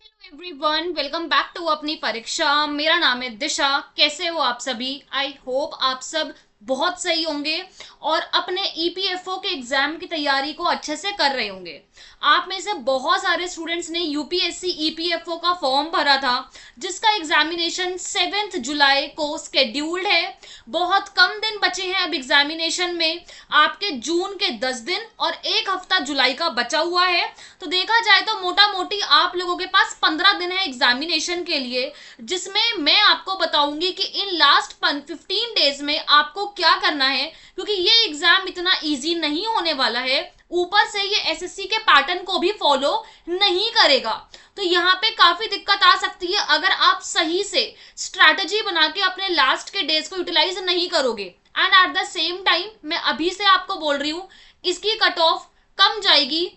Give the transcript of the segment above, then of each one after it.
Hello everyone, welcome back to अपनी परीक्षा। मेरा नाम है दिशा। कैसे हो आप सभी? आई होप आप सब बहुत सही होंगे और अपने ईपीएफओ के एग्जाम की तैयारी को अच्छे से कर रहे होंगे। आप में से बहुत सारे स्टूडेंट्स ने यूपीएससी ईपीएफओ का फॉर्म भरा था, जिसका एग्जामिनेशन 7 जुलाई को स्केड्यूल्ड है। बहुत कम दिन बचे हैं अब एग्जामिनेशन में। आपके जून के 10 दिन और एक हफ्ता जुलाई का बचा हुआ है। तो देखा जाए तो मोटा मोटी आप लोगों के पास 15 दिन है एग्जामिनेशन के लिए, जिसमें मैं आपको बताऊंगी कि इन लास्ट 15 डेज में आपको क्या करना है, क्योंकि ये एग्जाम इतना इजी नहीं होने वाला है। ऊपर से ये एसएससी के पैटर्न को भी फॉलो नहीं करेगा, तो यहाँ पे काफी दिक्कत आ सकती है अगर आप सही से स्ट्रैटेजी बना के अपने लास्ट के डेज को यूटिलाइज नहीं करोगे। And at the same time मैं अभी से आपको बोल रही हूँ, इसकी कट ऑफ कम जाएगी।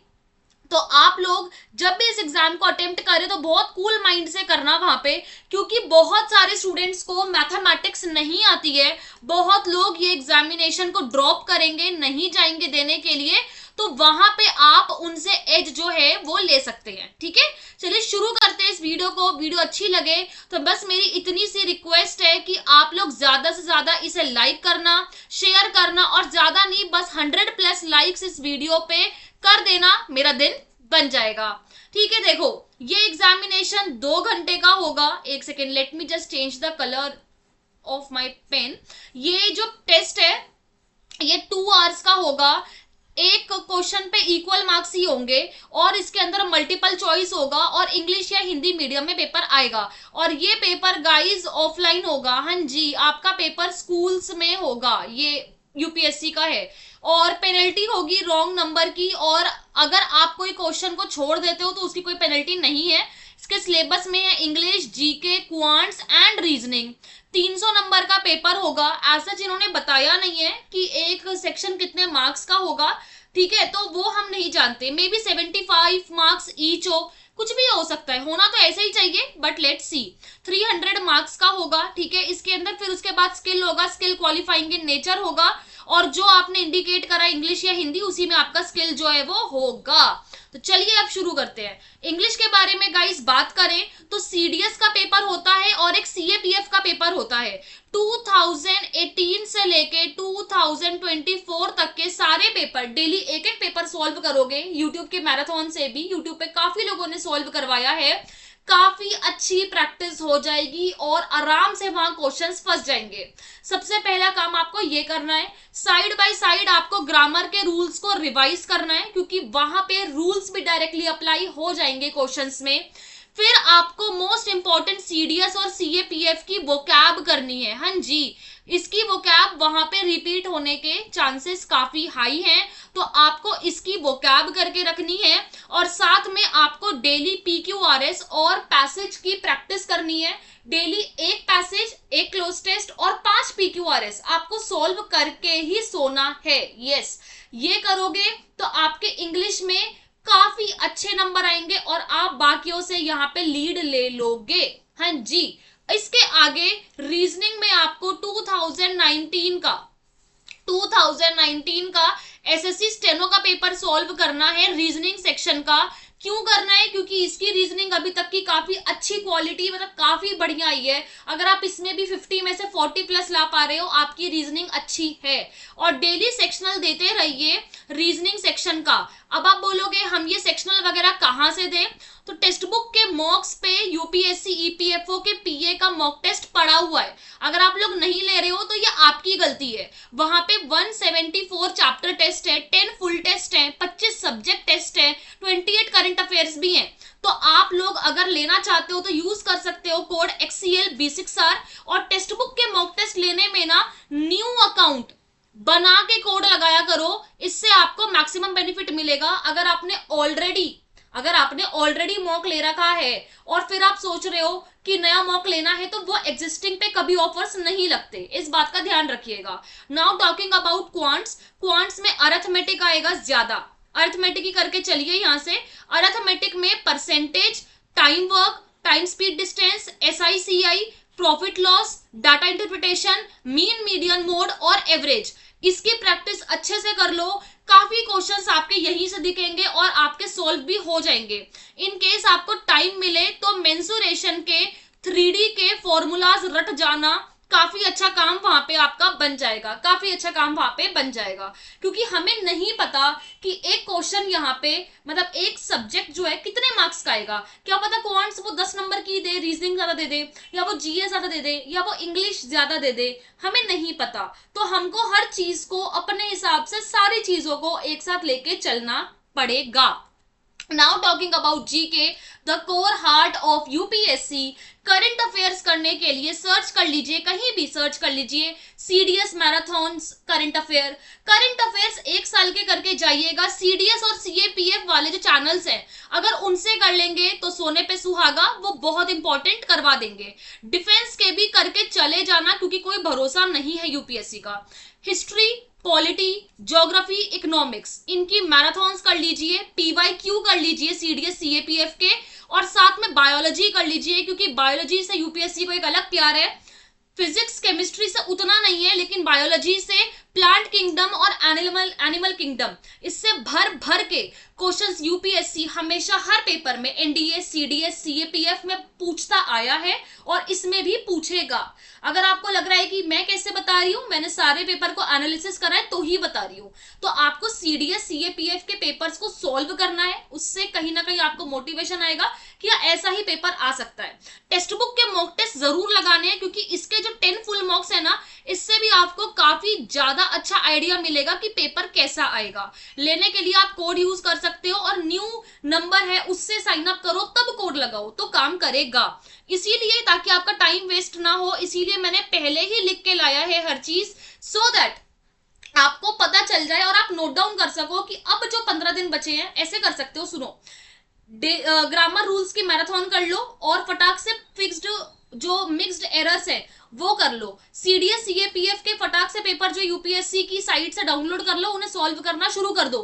तो आप लोग जब भी इस एग्जाम को अटेम्प्ट करें तो बहुत कूल माइंड से करना वहां पे, क्योंकि बहुत सारे स्टूडेंट्स को मैथमेटिक्स नहीं आती है। बहुत लोग ये एग्जामिनेशन को ड्रॉप करेंगे, नहीं जाएंगे देने के लिए। तो वहां पे आप उनसे एज जो है वो ले सकते हैं। ठीक है, चलिए शुरू करते हैं इस वीडियो को। वीडियो अच्छी लगे तो बस मेरी इतनी सी रिक्वेस्ट है कि आप लोग ज्यादा से ज्यादा इसे लाइक करना, शेयर करना, और ज्यादा नहीं बस 100+ लाइक्स इस वीडियो पे कर देना, मेरा दिन बन जाएगा। ठीक है, देखो ये एग्जामिनेशन 2 घंटे का होगा। एक second, let me just change the colour of my pen. ये जो टेस्ट है ये 2 आवर्स का होगा। एक क्वेश्चन पे इक्वल मार्क्स ही होंगे और इसके अंदर मल्टीपल चॉइस होगा और इंग्लिश या हिंदी मीडियम में पेपर आएगा। और ये पेपर गाइस ऑफलाइन होगा। हाँ जी, आपका पेपर स्कूल्स में होगा। ये यूपीएससी का है और पेनल्टी होगी रॉन्ग नंबर की। और अगर आप कोई क्वेश्चन को छोड़ देते हो तो उसकी कोई पेनल्टी नहीं है। इसके सिलेबस में है English, GK, quants and reasoning. 300 number का पेपर होगा। ऐसा जिन्होंने बताया नहीं है कि एक सेक्शन कितने मार्क्स का होगा, ठीक है, तो वो हम नहीं जानते। मे बी 75 मार्क्स ईच हो, कुछ भी हो सकता है। होना तो ऐसे ही चाहिए, बट लेट्स सी। 300 मार्क्स का होगा। ठीक है, इसके अंदर फिर उसके बाद स्किल होगा, स्किल क्वालिफाइंग इन नेचर होगा, और जो आपने इंडिकेट करा इंग्लिश या हिंदी, उसी में आपका स्किल जो है वो होगा। तो चलिए अब शुरू करते हैं। इंग्लिश के बारे में गाइस बात करें तो सीडीएस का पेपर होता है और एक सीएपीएफ का पेपर होता है। 2018 से लेके 2024 तक के सारे पेपर, डेली एक एक पेपर सॉल्व करोगे यूट्यूब के मैराथन से भी। यूट्यूब पे काफी लोगों ने सॉल्व करवाया है। काफी अच्छी प्रैक्टिस हो जाएगी और आराम से वहां क्वेश्चंस फंस जाएंगे। सबसे पहला काम आपको ये करना है, साइड बाय साइड आपको ग्रामर के रूल्स को रिवाइज करना है, क्योंकि वहां पे रूल्स भी डायरेक्टली अप्लाई हो जाएंगे क्वेश्चंस में। फिर आपको मोस्ट इंपॉर्टेंट सीडीएस और सीएपीएफ की वोकैब करनी है। हाँ जी, इसकी वोकैब वहां पे रिपीट होने के चांसेस काफी हाई हैं, तो आपको इसकी वोकैब करके रखनी है। और साथ में आपको डेली पीक्यूआरएस और पैसेज की प्रैक्टिस करनी है। डेली एक पैसेज, एक क्लोज टेस्ट और 5 पीक्यूआरएस आपको सॉल्व करके ही सोना है। यस, ये करोगे तो आपके इंग्लिश में काफी अच्छे नंबर आएंगे और आप बाकियों से यहाँ पे लीड ले लोगे। हाँ जी, इसके आगे रीजनिंग में आपको 2019 का एसएससी स्टेनो का पेपर सॉल्व करना है, रीजनिंग सेक्शन का। क्यों करना है? क्योंकि इसकी रीजनिंग अभी तक की काफी अच्छी क्वालिटी, मतलब काफी बढ़िया आई है। अगर आप इसमें भी 50 में से 40+ ला पा रहे हो, आपकी रीजनिंग अच्छी है। और डेली सेक्शनल देते रहिए रीजनिंग सेक्शन का। अब आप बोलोगे हम ये सेक्शनल वगैरह कहाँ से दें, तो टेक्स्ट बुक के मॉक्स पे यूपीएससी ईपीएफओ के पीए का मॉक टेस्ट पड़ा हुआ है। अगर आप लोग नहीं ले रहे हो तो ये आपकी गलती है। वहां पे 174 चैप्टर टेस्ट है, 10 फुल टेस्ट है, 25 सब्जेक्ट टेस्ट है, 28 करंट अफेयर्स भी हैं। तो आप लोग अगर लेना चाहते हो तो यूज कर सकते हो कोड XCL B6R। और टेक्स्ट बुक के मॉक टेस्ट लेने में ना न्यू अकाउंट बना के कोड लगाया करो, इससे आपको मैक्सिमम बेनिफिट मिलेगा। अगर आपने ऑलरेडी मॉक ले रखा है और फिर आप सोच रहे हो कि नया मॉक लेना है, तो वो एग्जिस्टिंग पे कभी ऑफर्स नहीं लगते, इस बात का ध्यान रखिएगा। नाउ टॉकिंग अबाउट क्वांट्स में अरिथमेटिक आएगा ज्यादा। अरिथमेटिक ही करके चलिए यहाँ से। अरिथमेटिक में percentage, time work, time speed distance, SICI, profit loss, data interpretation, mean median mode और एवरेज, इसकी प्रैक्टिस अच्छे से कर लो। काफी क्वेश्चंस आपके यहीं से दिखेंगे और आपके सॉल्व भी हो जाएंगे। इन केस आपको टाइम मिले 3D के फॉर्मूलाज रट जाना, काफी अच्छा काम वहां पे आपका बन जाएगा, काफी अच्छा काम वहां पे बन जाएगा। क्योंकि हमें नहीं पता कि एक क्वेश्चन यहाँ पे मतलब एक सब्जेक्ट जो है कितने मार्क्स का आएगा। क्या पता क्वांट्स वो 10 नंबर की दे, रीजनिंग ज्यादा दे दे, या वो जीएस ज्यादा दे दे, या वो इंग्लिश ज्यादा दे दे, हमें नहीं पता। तो हमको हर चीज को अपने हिसाब से सारी चीजों को एक साथ लेके चलना पड़ेगा। Now talking about GK, the core heart of UPSC. Current affairs करने के लिए सर्च कर लीजिए, कहीं भी सर्च कर लीजिए CDS marathon current affair. Current affairs 1 साल के करके जाइएगा। सीडीएस और सीएपीएफ वाले जो चैनल्स हैं, अगर उनसे कर लेंगे तो सोने पे सुहागा, वो बहुत इंपॉर्टेंट करवा देंगे। डिफेंस के भी करके चले जाना, क्योंकि कोई भरोसा नहीं है यूपीएससी का। हिस्ट्री, पॉलिटी, ज्योग्राफी, इकोनॉमिक्स, इनकी मैराथन्स कर लीजिए। पीवाईक्यू कर लीजिए सीडीएस सीएपीएफ के, और साथ में बायोलॉजी कर लीजिए, क्योंकि बायोलॉजी से यूपीएससी को एक अलग प्यार है। फिजिक्स केमिस्ट्री से उतना नहीं है, लेकिन बायोलॉजी से प्लांट किंगडम और एनिमल किंगडम, इससे भर भर के क्वेश्चंस यूपीएससी हमेशा हर पेपर में एनडीए, सीडीएस, सीएपीएफ में पूछता आया है और इसमें भी पूछेगा। अगर आपको लग रहा है कि मैं कैसे बता रही हूं, मैंने सारे पेपर को एनालिसिस करा है तो ही बता रही हूं। तो आपको सीडीएस सीएपीएफ के पेपर्स को सॉल्व करना है, उससे कहीं ना कहीं आपको मोटिवेशन आएगा कि ऐसा ही पेपर आ सकता है। टेक्स्ट बुक के मॉक टेस्ट जरूर लगाने हैं, क्योंकि इसके जो 10 फुल मॉक्स है ना, इससे भी आपको काफी ज्यादा अच्छा आइडिया मिलेगा कि पेपर कैसा आएगा। लेने के लिए आप कोड यूज कर सकते हो, और न्यू नंबर है उससे साइन अप करो, तब कोड लगाओ तो काम करेगा। इसीलिए ताकि आपका टाइम वेस्ट ना हो, इसीलिए मैंने पहले ही लिख के लाया है हर चीज, सो दैट आपको पता चल जाए और आप नोट डाउन कर सको कि अब जो 15 दिन बचे हैं ऐसे कर सकते हो। सुनो, ग्रामर रूल्स की मैराथन कर लो, और फटाक से फिक्स्ड जो मिक्स्ड एरर्स है वो कर लो। सीडीएस सीएपीएफ के फटाक से पेपर जो यूपीएससी की साइट से डाउनलोड कर लो, उन्हें सॉल्व करना शुरू कर दो।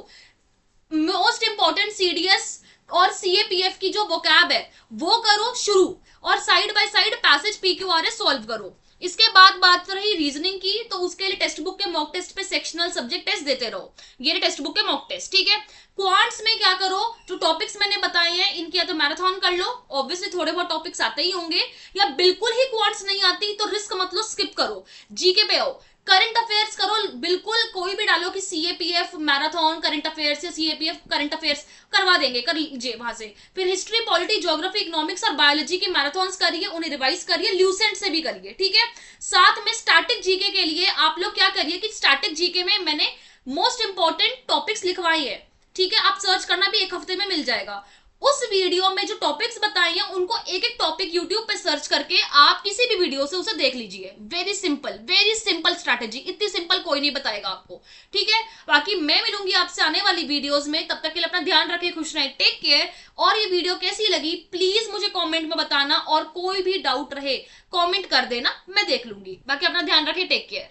मोस्ट इंपॉर्टेंट सीडीएस और सीएपीएफ की जो वोकैब है वो करो शुरू, और side by side passage PQRS solve करो। इसके बाद बात रही रीजनिंग की, तो उसके लिए टेक्स्ट बुक के मॉक टेस्ट पे सेक्शनल सब्जेक्ट टेस्ट देते रहो। ये टेक्स्ट बुक के मॉक टेस्ट, ठीक है। क्वांट्स में क्या करो, जो टॉपिक्स मैंने बताए हैं इनकी या तो मैराथन कर लो, ऑब्वियसली थोड़े बहुत टॉपिक्स आते ही होंगे, या बिल्कुल ही क्वांट्स नहीं आती तो रिस्क मत लो, स्किप करो। जीके पे आओ, करंट अफेयर्स करो, बिल्कुल कोई भी डालो कि सीएपीएफ मैराथन करंट अफेयर्स या सीएपीएफ करंट अफेयर्स, करवा देंगे, कर लीजिए वहां से। फिर हिस्ट्री, पॉलिटी, ज्योग्राफी, इकोनॉमिक्स और बायोलॉजी की मैराथन्स करिए, उन्हें रिवाइज करिए, ल्यूसेंट से भी करिए, ठीक है। साथ में स्टैटिक जीके के लिए आप लोग क्या करिए कि स्टैटिक जीके में मैंने मोस्ट इंपॉर्टेंट टॉपिक्स लिखवाई है, ठीक है। आप सर्च करना भी 1 हफ्ते में मिल जाएगा। उस वीडियो में जो टॉपिक्स बताए हैं उनको एक एक टॉपिक यूट्यूब पे सर्च करके आप किसी भी वीडियो से उसे देख लीजिए। वेरी सिंपल स्ट्रैटेजी, इतनी सिंपल कोई नहीं बताएगा आपको, ठीक है। बाकी मैं मिलूंगी आपसे आने वाली वीडियोस में, तब तक के लिए अपना ध्यान रखें, खुश रहें, टेक केयर। और ये वीडियो कैसी लगी प्लीज मुझे कॉमेंट में बताना, और कोई भी डाउट रहे कॉमेंट कर देना, मैं देख लूंगी। बाकी अपना ध्यान रखें, टेक केयर।